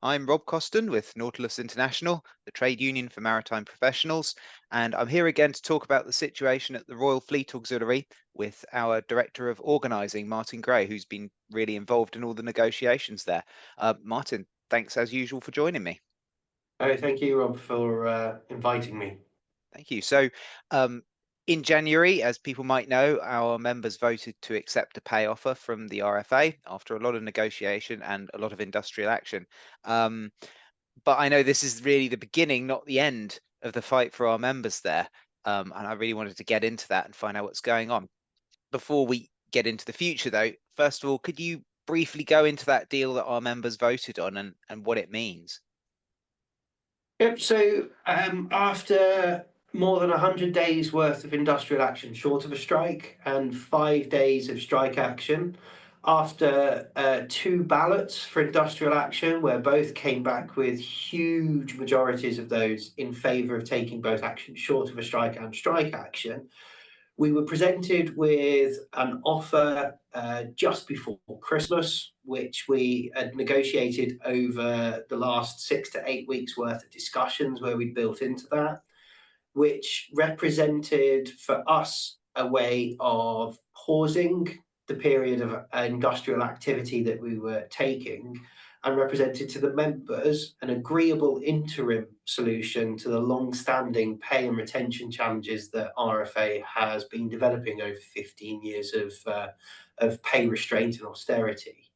I'm Rob Coston with Nautilus International, the trade union for maritime professionals, and I'm here again to talk about the situation at the Royal Fleet Auxiliary with our Director of Organising, Martyn Gray, who's been really involved in all the negotiations there. Martyn, thanks as usual for joining me. Oh, thank you, Rob, for inviting me. Thank you. Um, in January, as people might know, our members voted to accept a pay offer from the RFA after a lot of negotiation and a lot of industrial action. Um, but I know this is really the beginning, not the end of the fight for our members there. And I really wanted to get into that and find out what's going on. Before we get into the future, though, first of all, could you briefly go into that deal that our members voted on and what it means? Yep. After more than 100 days worth of industrial action, short of a strike, and 5 days of strike action, after two ballots for industrial action, where both came back with huge majorities of those in favour of taking both action short of a strike and strike action, we were presented with an offer just before Christmas, which we had negotiated over the last 6 to 8 weeks worth of discussions where we built into that, which represented for us a way of pausing the period of industrial activity that we were taking and represented to the members an agreeable interim solution to the long-standing pay and retention challenges that RFA has been developing over 15 years of pay restraint and austerity.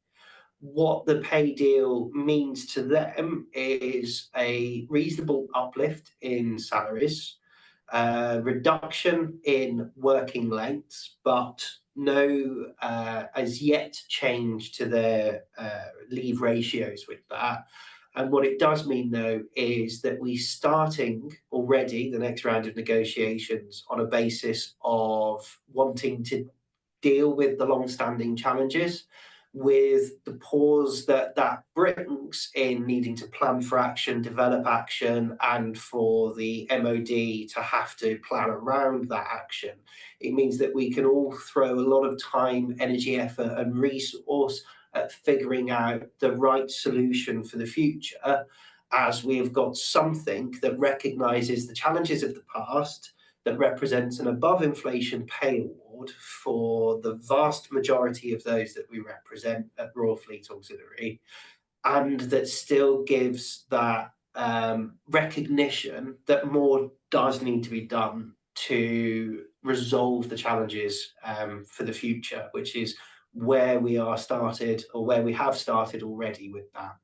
What the pay deal means to them is a reasonable uplift in salaries, reduction in working lengths, but no as yet change to their leave ratios with that. And what it does mean, though, is that we're starting already the next round of negotiations on a basis of wanting to deal with the long-standing challenges, with the pause that that brings in needing to plan for action, develop action, and for the MOD to have to plan around that action. It means that we can all throw a lot of time, energy, effort, and resource at figuring out the right solution for the future, as we have got something that recognizes the challenges of the past, that represents an above inflation pay award for the vast majority of those that we represent at Royal Fleet Auxiliary, and that still gives that recognition that more does need to be done to resolve the challenges for the future, which is where we are started, or where we have started already with that.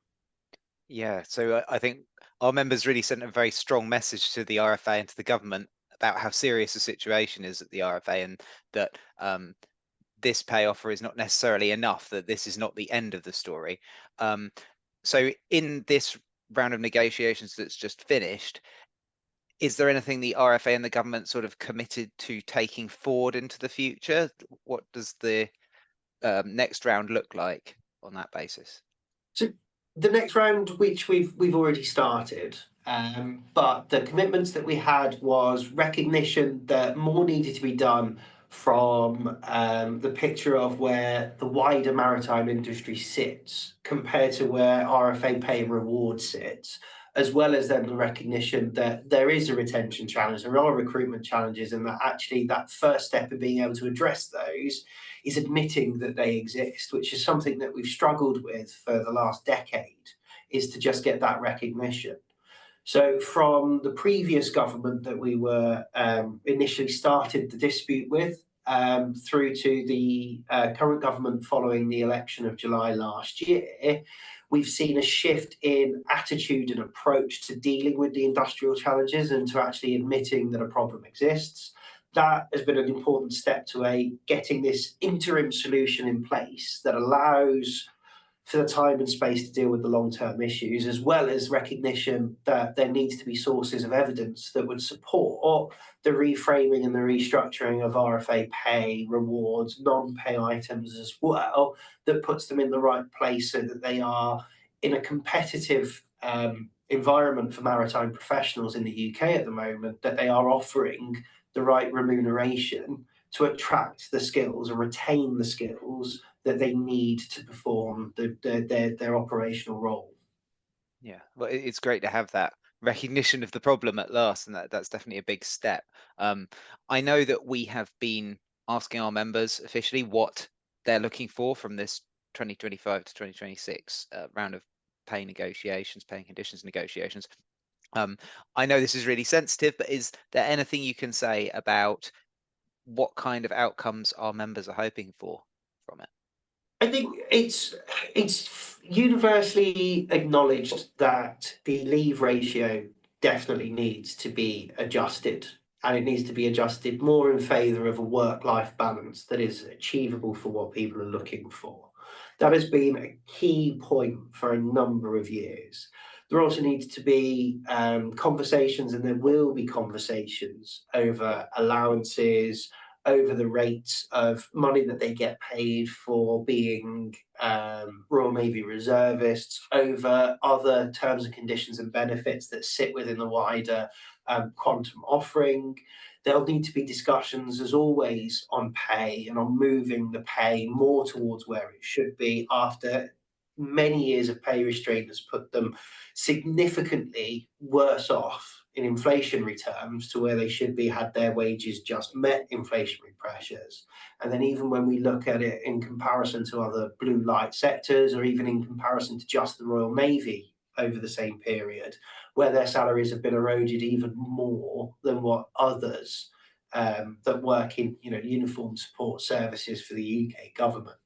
Yeah, I think our members really sent a very strong message to the RFA and to the government about how serious the situation is at the RFA and that this pay offer is not necessarily enough, that this is not the end of the story. Um, so, in this round of negotiations that's just finished, is there anything the RFA and the government sort of committed to taking forward into the future? What does the next round look like on that basis? So the next round, which we've already started, but the commitments that we had was recognition that more needed to be done from the picture of where the wider maritime industry sits compared to where RFA pay and reward sits, as well as then the recognition that there is a retention challenge, there are recruitment challenges, and that actually that first step of being able to address those is admitting that they exist, which is something that we've struggled with for the last decade, is to just get that recognition. So, from the previous government that we were initially started the dispute with, through to the current government following the election of July last year, we've seen a shift in attitude and approach to dealing with the industrial challenges and to actually admitting that a problem exists. That has been an important step to getting this interim solution in place that allows for the time and space to deal with the long-term issues, as well as recognition that there needs to be sources of evidence that would support the reframing and the restructuring of RFA pay, rewards, non-pay items as well, that puts them in the right place so that they are in a competitive environment for maritime professionals in the UK at the moment, that they are offering the right remuneration to attract the skills and retain the skills that they need to perform their operational role. Yeah, well, it's great to have that recognition of the problem at last, and that's definitely a big step. Um, I know that we have been asking our members officially what they're looking for from this 2025 to 2026 round of pay negotiations, pay and conditions negotiations. Um, I know this is really sensitive, but is there anything you can say about what kind of outcomes our members are hoping for from it? I think it's universally acknowledged that the leave ratio definitely needs to be adjusted, and it needs to be adjusted more in favour of a work-life balance that is achievable for what people are looking for. That has been a key point for a number of years. There also needs to be conversations, and there will be conversations over allowances, over the rates of money that they get paid for being Royal Navy reservists, over other terms and conditions and benefits that sit within the wider quantum offering. There'll need to be discussions, as always, on pay and on moving the pay more towards where it should be after many years of pay restraint has put them significantly worse off in inflationary terms to where they should be had their wages just met inflationary pressures. And then even when we look at it in comparison to other blue light sectors, or even in comparison to just the Royal Navy over the same period, where their salaries have been eroded even more than what others that work in uniformed support services for the UK government.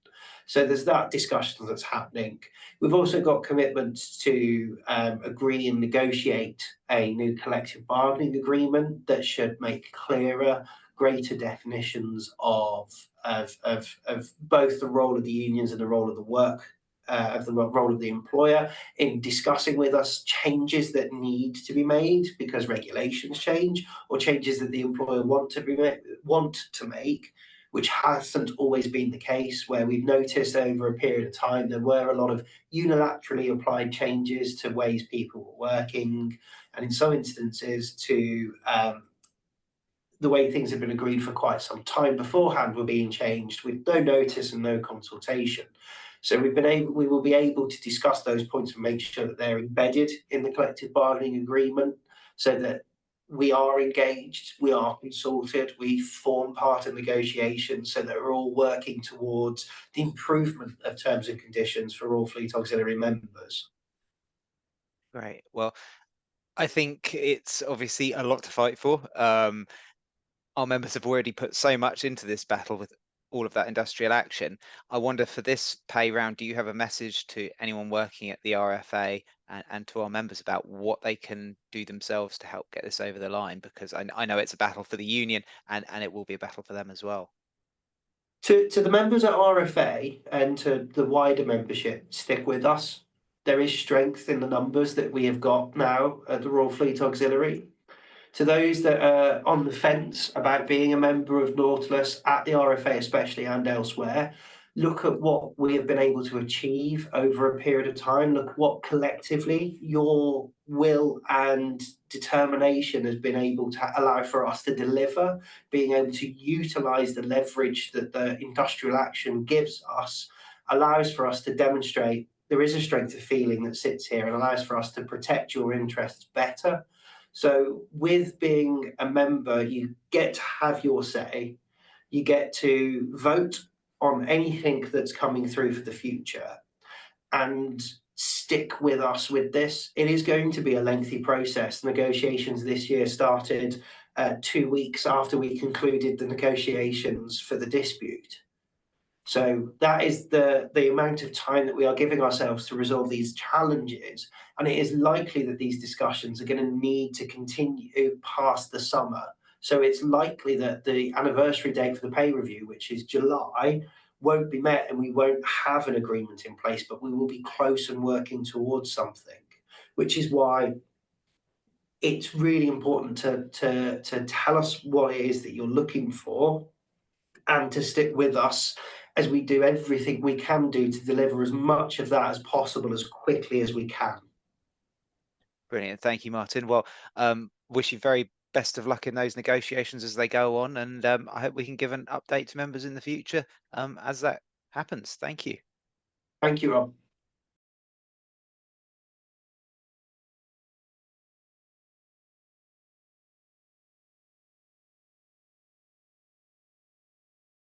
So there's that discussion that's happening. We've also got commitments to agree and negotiate a new collective bargaining agreement that should make clearer, greater definitions of both the role of the unions and the role of the work. Of the role of the employer in discussing with us changes that need to be made because regulations change, or changes that the employer want to make, which hasn't always been the case, where we've noticed over a period of time there were a lot of unilaterally applied changes to ways people were working, and in some instances to the way things had been agreed for quite some time beforehand were being changed with no notice and no consultation. So we will be able to discuss those points and make sure that they're embedded in the collective bargaining agreement, so that we are engaged, we are consulted, we form part of negotiations, so that we're all working towards the improvement of terms and conditions for all Fleet Auxiliary members. Great. Well, I think it's obviously a lot to fight for. Our members have already put so much into this battle with all of that industrial action. I wonder, for this pay round, do you have a message to anyone working at the RFA and to our members about what they can do themselves to help get this over the line? Because I know it's a battle for the union, and it will be a battle for them as well. To the members at RFA and to the wider membership, stick with us. There is strength in the numbers that we have got now at the Royal Fleet Auxiliary. To those that are on the fence about being a member of Nautilus at the RFA especially and elsewhere, look at what we have been able to achieve over a period of time. Look what collectively your will and determination has been able to allow for us to deliver, being able to utilize the leverage that the industrial action gives us, allows for us to demonstrate there is a strength of feeling that sits here and allows for us to protect your interests better. So, with being a member, you get to have your say, you get to vote on anything that's coming through for the future, and stick with us with this. It is going to be a lengthy process. Negotiations this year started 2 weeks after we concluded the negotiations for the dispute. So that is the amount of time that we are giving ourselves to resolve these challenges. And it is likely that these discussions are going to need to continue past the summer. So it's likely that the anniversary date for the pay review, which is July, won't be met and we won't have an agreement in place, but we will be close and working towards something, which is why it's really important to tell us what it is that you're looking for and to stick with us as we do everything we can do to deliver as much of that as possible as quickly as we can. Brilliant. Thank you, Martin. Well, wish you very best of luck in those negotiations as they go on, and I hope we can give an update to members in the future as that happens. Thank you. Thank you, Rob.